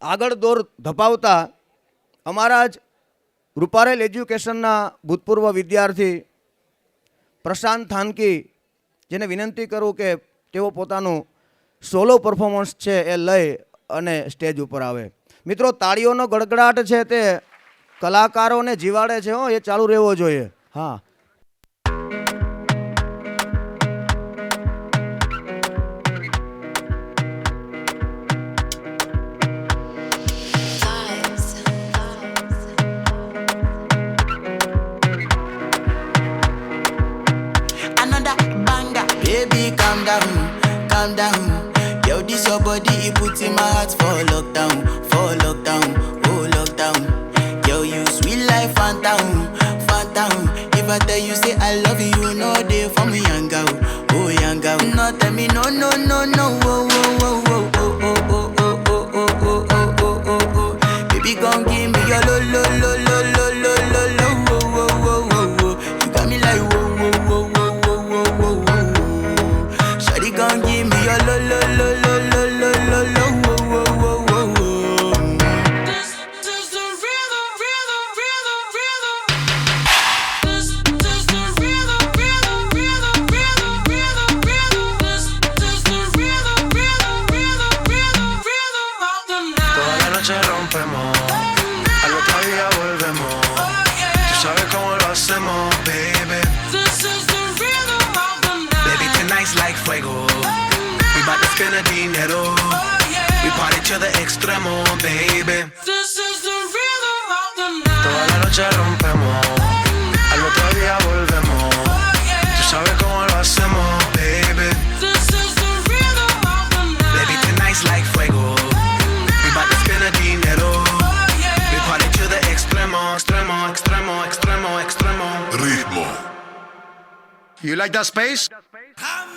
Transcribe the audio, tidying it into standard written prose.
આગળ દોર ધપાવતા અમારા જ રૂપારેલ એજ્યુકેશનના ભૂતપૂર્વ વિદ્યાર્થી પ્રશાંત થાનકી, જેને વિનંતી કરું કે તેઓ પોતાનું સોલો પરફોર્મન્સ છે એ લઈ અને સ્ટેજ ઉપર આવે. મિત્રો, તાળીઓનો ગડગડાટ છે તે કલાકારોને જીવાડે છે, એ ચાલુ રહેવો જોઈએ. હા, baby, calm down, calm down. Yo, this your body, it puts in my heart for lockdown, oh lockdown. Yo, you sweet life, phantom, phantom. If I tell you say I love you, no day for me, young girl, oh young girl. No tell me no, no, no, no, oh, oh, oh, oh, oh, oh, oh, oh, oh, oh, oh, oh, oh, oh. Baby, gon' give me your lo, lo, lo, lo, lo, lo, lo, lo, oh, oh, oh, oh, oh. You got me like whoa, whoa, whoa, whoa. Gon' give me your lo lo lo lo lo lo lo lo wo wo wo wo wo. This is the rhythm, rhythm, rhythm, rhythm. This is the rhythm, rhythm, rhythm, rhythm, rhythm, rhythm. This is the rhythm, rhythm, rhythm, rhythm, rhythm of the night. Toda la noche rompemos, al otro día volvemos. Tú sabes cómo lo hacemos, baby. This is the rhythm of the night. Baby, tonight's like fuego. We bout to spend the dinero. We party to the extremo, baby. This is the rhythm of the night. Toda la noche rompemos, al otro día volvemos. Tú sabes cómo lo hacemos, baby. This is the rhythm of the night. Baby, tonight's like fuego. We bout to spend the dinero. We party to the extremo, extremo, extremo, extremo, extremo. Ritmo. You like that space? I'm